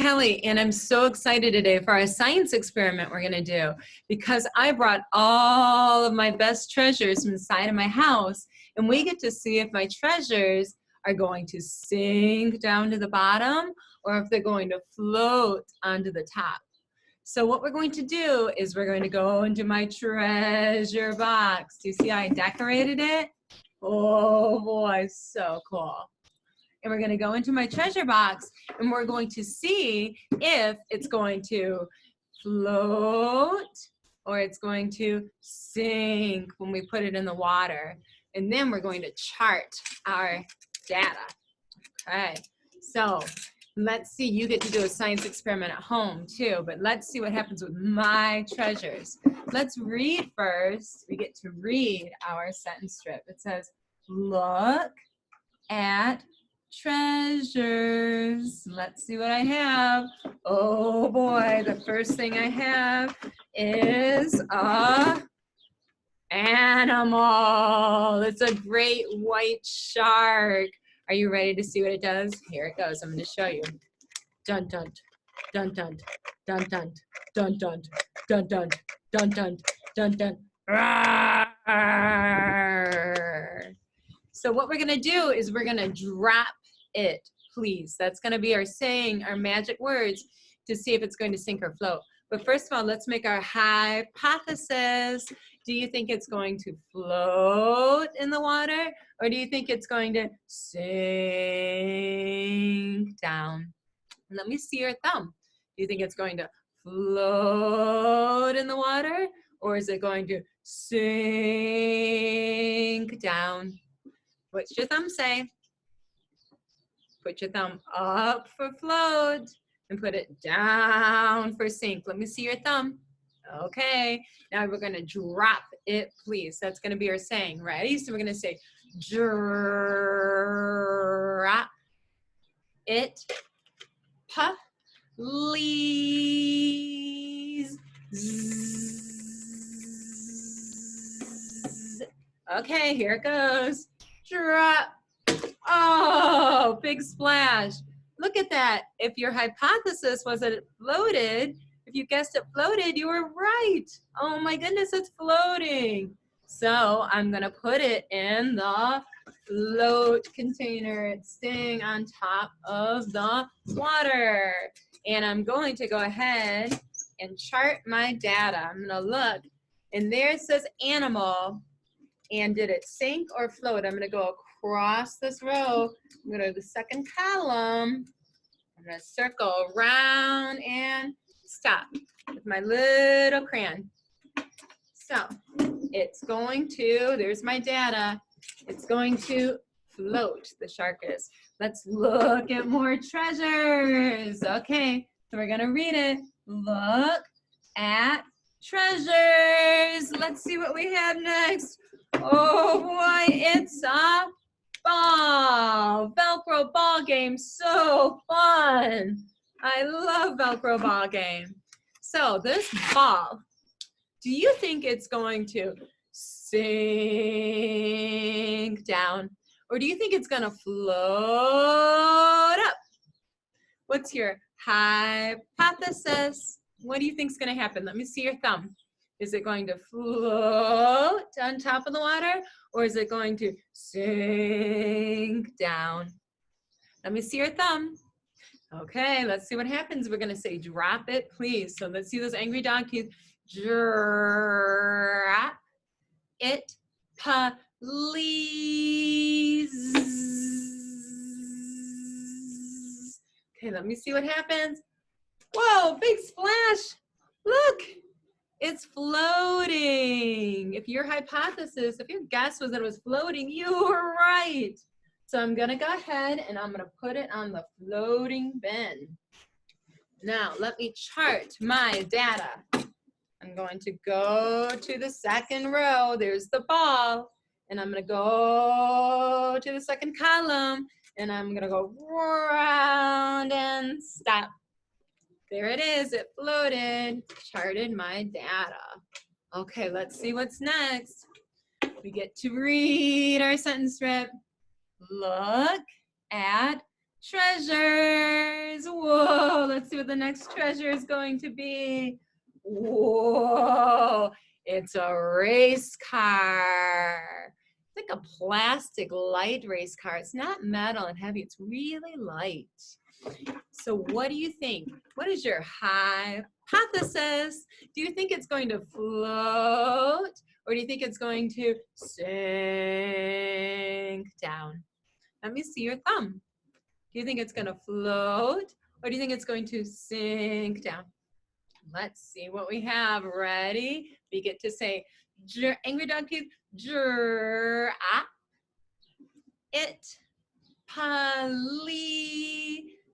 Kelly, and I'm so excited today for our science experiment we're going to do because I brought all of my best treasures from the side of my house, and we get to see if my treasures are going to sink down to the bottom or if they're going to float onto the top. So what we're going to do is we're going to go into my treasure box. Do you see how I decorated it? Oh boy, so cool. And we're going to go into my treasure box and we're going to see if it's going to float or it's going to sink when we put it in the water. And then we're going to chart our data. Okay, so let's see, you get to do a science experiment at home too, but let's see what happens with my treasures. Let's read first. We get to read our sentence strip. It says, look at treasures. Let's see what I have. Oh boy, the first thing I have is a animal. It's a great white shark. Are you ready to see what it does? Here it goes. I'm going to show you. Dun dun dun dun dun dun dun dun dun dun dun dun dun dun. So what we're going to do is we're going to drop it, please. That's going to be our saying, our magic words to see if it's going to sink or float. But first of all, let's make our hypothesis. Do you think it's going to float in the water, or do you think it's going to sink down? Let me see your thumb. Do you think it's going to float in the water, or is it going to sink down? What's your thumb say? Put your thumb up for float and put it down for sink. Let me see your thumb. Okay, now we're going to drop it, please. That's going to be our saying. Ready? So we're going to say, drop it, please. Okay, here it goes. Drop. Oh, big splash. Look at that. If your hypothesis was that it floated, if you guessed it floated, you were right. Oh my goodness, it's floating. So I'm going to put it in the float container. It's staying on top of the water. And I'm going to go ahead and chart my data. I'm going to look, and there it says animal. And did it sink or float? I'm going to go across this row. I'm going to go to the second column. I'm going to circle around and stop with my little crayon. So it's going to, there's my data. It's going to float, the shark is. Let's look at more treasures. Okay, so we're going to read it. Look at treasures. Let's see what we have next. Oh boy, it's a ball. Velcro ball game, so fun. I love Velcro ball game. So this ball, do you think it's going to sink down, or do you think it's going to float up? What's your hypothesis? What do you think is going to happen? Let me see your thumb. Is it going to float on top of the water, or is it going to sink down? Let me see your thumb. Okay, let's see what happens. We're going to say, drop it, please. So let's see those angry dog teeth. Drop it, please. Okay, let me see what happens. Whoa, big splash. Look. It's floating. If your hypothesis, if your guess was that it was floating, you were right. So I'm going to go ahead and I'm going to put it on the floating bin. Now, let me chart my data. I'm going to go to the second row. There's the ball. And I'm going to go to the second column. And I'm going to go round and stop. There it is, it floated, charted my data. Okay, let's see what's next. We get to read our sentence strip. Look at treasures. Whoa, let's see what the next treasure is going to be. Whoa, it's a race car. It's like a plastic light race car. It's not metal and heavy, it's really light. So what do you think? What is your hypothesis? Do you think it's going to float, or do you think it's going to sink down? Let me see your thumb. Do you think it's going to float, or do you think it's going to sink down? Let's see what we have. Ready? We get to say, angry dog teeth, jur, ah, it, pali,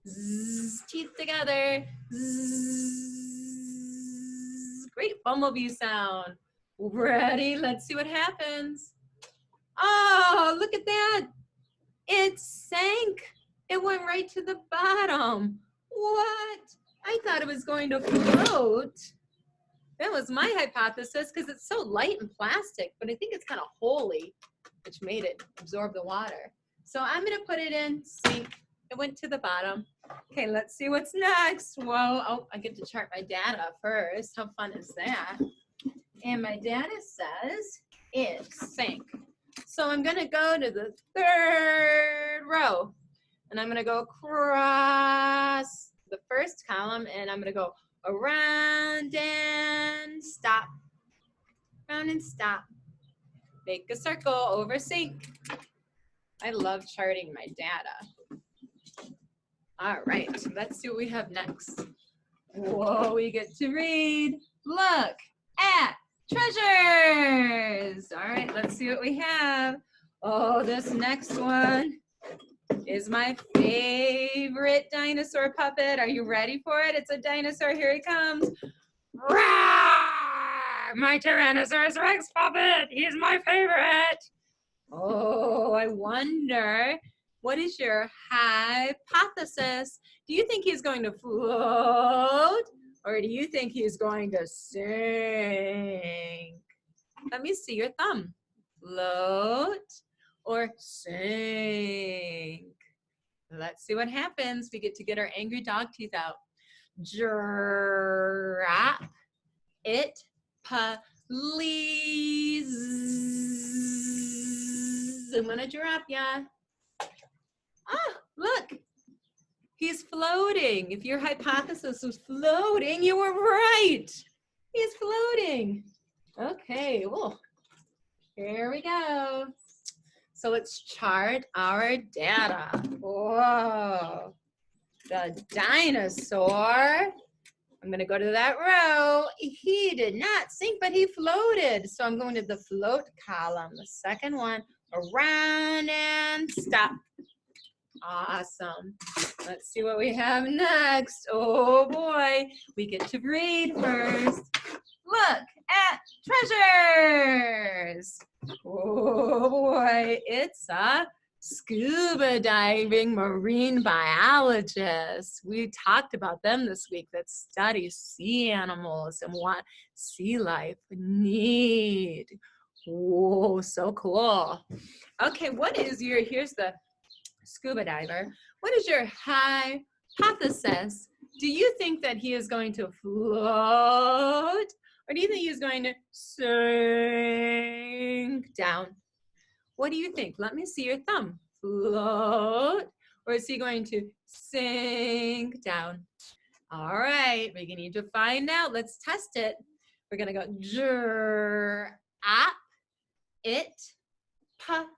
zzz, teeth together, zzz. Great bumblebee sound. Ready? Let's see what happens. Oh, look at that. It sank. It went right to the bottom. What? I thought it was going to float. That was my hypothesis because it's so light and plastic, but I think it's kind of holy, which made it absorb the water. So I'm going to put it in, sink. It went to the bottom. Okay, let's see what's next. Whoa, oh, I get to chart my data first. How fun is that? And my data says it sank. So I'm going to go to the third row, and I'm going to go across the first column, and I'm going to go around and stop. Around and stop. Make a circle over sink. I love charting my data. All right, let's see what we have next. Whoa, we get to read. Look at treasures. All right, let's see what we have. Oh, this next one is my favorite dinosaur puppet. Are you ready for it? It's a dinosaur. Here he comes. Rawr! My Tyrannosaurus Rex puppet. He's my favorite. Oh, I wonder, what is your hypothesis? Do you think he's going to float, or do you think he's going to sink? Let me see your thumb. Float or sink? Let's see what happens. We get to get our angry dog teeth out. Drop it, please. I'm gonna drop ya. Ah, look, he's floating. If your hypothesis was floating, you were right. He's floating. Okay, well, here we go. So let's chart our data. Whoa, the dinosaur. I'm gonna go to that row. He did not sink, but he floated. So I'm going to the float column, the second one, around and stop. Awesome. Let's see what we have next. Oh boy, we get to read first. Look at treasures. Oh boy, it's a scuba diving marine biologist. We talked about them this week that study sea animals and what sea life need. Whoa, so cool. Okay, what is your, here's the scuba diver. What is your hypothesis? Do you think that he is going to float, or do you think he's going to sink down? What do you think? Let me see your thumb. Float, or is he going to sink down? All right, we're gonna need to find out. Let's test it. We're gonna go up, it, puff,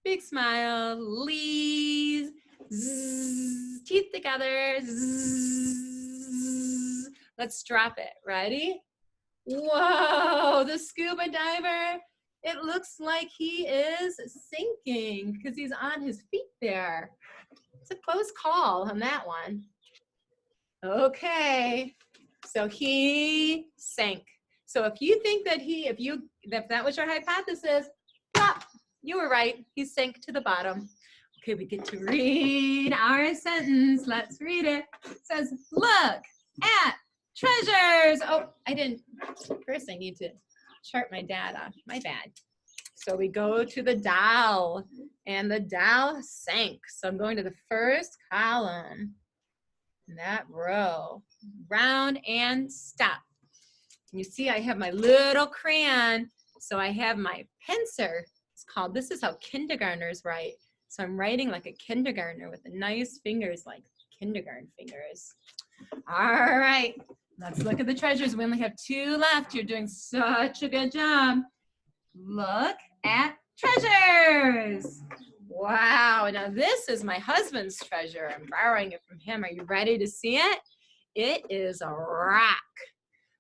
big smile, lees, zzz, teeth together, zzz. Let's drop it. Ready? Whoa, the scuba diver. It looks like he is sinking because he's on his feet there. It's a close call on that one. Okay, so he sank. So if you think that if that was your hypothesis, plop, you were right. He sank to the bottom. Okay, we get to read our sentence. Let's read it. It says, look at treasures. Oh, I didn't. First, I need to chart my data. My bad. So we go to the dowel, and the dowel sank. So I'm going to the first column, that row, round and stop. You see I have my little crayon, so I have my pencil. It's called, this is how kindergartners write. So I'm writing like a kindergartner with the nice fingers like kindergarten fingers. All right, let's look at the treasures. We only have 2 left. You're doing such a good job. Look at treasures. Wow, now this is my husband's treasure. I'm borrowing it from him. Are you ready to see it? It is a rock,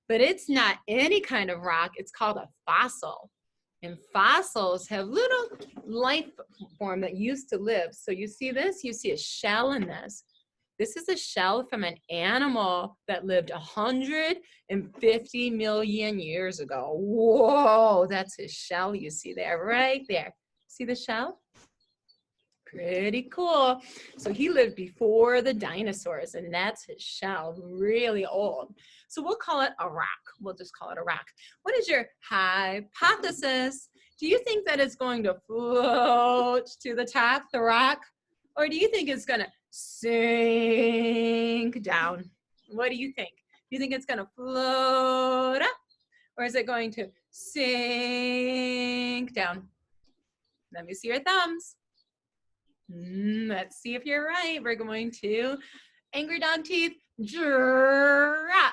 but it's not any kind of rock. It's called a fossil. And fossils have little life form that used to live. So you see this? You see a shell in this. This is a shell from an animal that lived 150 million years ago. Whoa, that's his shell you see there, right there. See the shell? Pretty cool. So he lived before the dinosaurs, and that's his shell, really old. So we'll call it a rock. We'll just call it a rock. What is your hypothesis? Do you think that it's going to float to the top, the rock? Or do you think it's going to sink down? What do you think? Do you think it's going to float up? Or is it going to sink down? Let me see your thumbs. Let's see if you're right. We're going to angry dog teeth, drop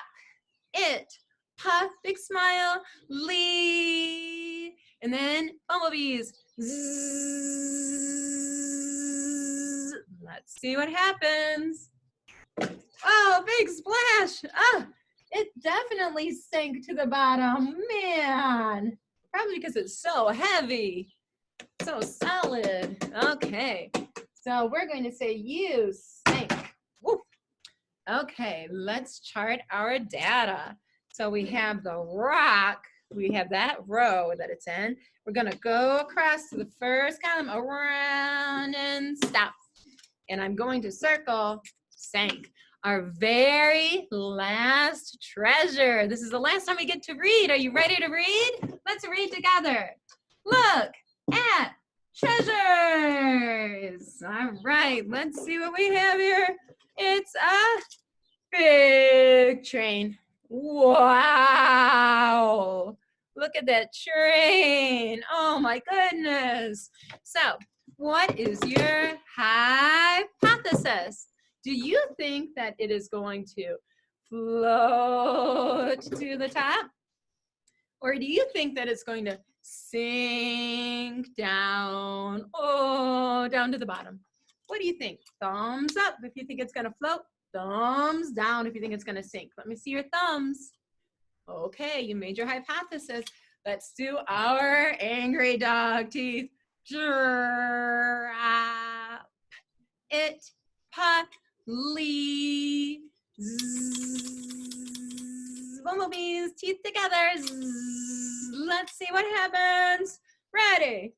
it, puff, big smile, leave, and then bumblebees, zzz. Let's see what happens. Oh, big splash. Ah, it definitely sank to the bottom, man. Probably because it's so heavy. So solid. Okay, so we're going to say you sank. Woo. Okay, let's chart our data. So we have the rock, we have that row that it's in. We're going to go across to the first column, around and stop. And I'm going to circle sank. Our very last treasure. This is the last time we get to read. Are you ready to read? Let's read together. Look at treasures. All right, let's see what we have here. It's a big train. Wow. Look at that train. Oh my goodness. So, what is your hypothesis? Do you think that it is going to float to the top? Or do you think that it's going to sink down, oh, down to the bottom? What do you think? Thumbs up if you think it's going to float. Thumbs down if you think it's going to sink. Let me see your thumbs. Okay, you made your hypothesis. Let's do our angry dog teeth. Drop it, puff, leave, zzz, bumblebees, teeth together, zzz. Let's see what happens. Ready?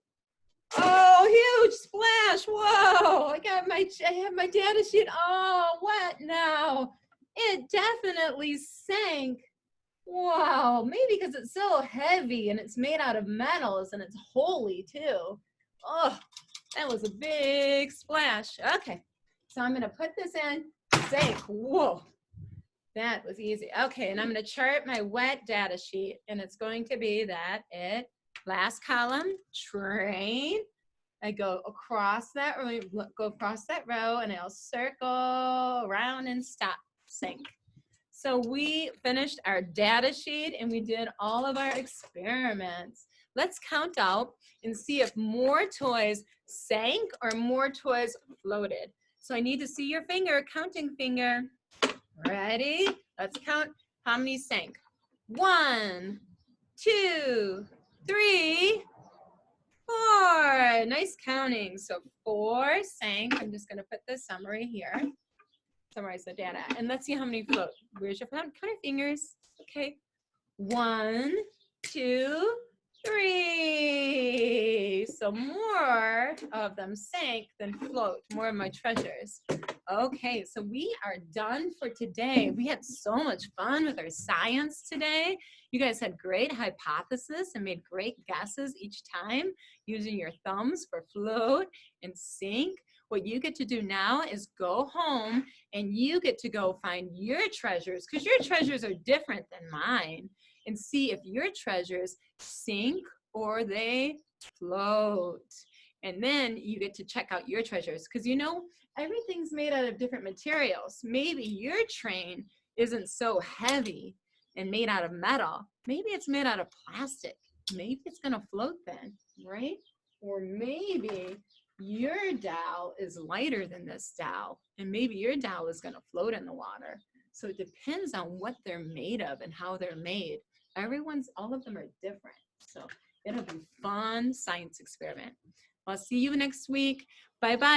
Oh, huge splash. Whoa, I have my data sheet all wet now. It definitely sank. Wow, maybe because it's so heavy and it's made out of metals and it's holy too. Oh, that was a big splash. Okay, so I'm gonna put this in, sank. Whoa, that was easy. Okay, and I'm gonna chart my wet data sheet, and it's going to be that last column, train. I go across that row, and I'll circle around and stop, sink. So we finished our data sheet and we did all of our experiments. Let's count out and see if more toys sank or more toys floated. So I need to see your finger, counting finger. Ready? Let's count how many sank. 1, 2, 3, 4. Nice counting. So 4 sank. I'm just going to put the summary here. Summarize the data. And let's see how many float. Where's your count your fingers? Okay. 1, 2, 3. So more of them sank than float. More of my treasures. Okay, so we are done for today. We had so much fun with our science today. You guys had great hypothesis and made great guesses each time using your thumbs for float and sink. What you get to do now is go home and you get to go find your treasures, because your treasures are different than mine, and see if your treasures sink or they float. And then you get to check out your treasures, because you know, everything's made out of different materials. Maybe your train isn't so heavy and made out of metal. Maybe it's made out of plastic. Maybe it's gonna float then, right? Or maybe your dowel is lighter than this dowel, and maybe your dowel is gonna float in the water. So it depends on what they're made of and how they're made. All of them are different. So it'll be fun science experiment. I'll see you next week. Bye-bye.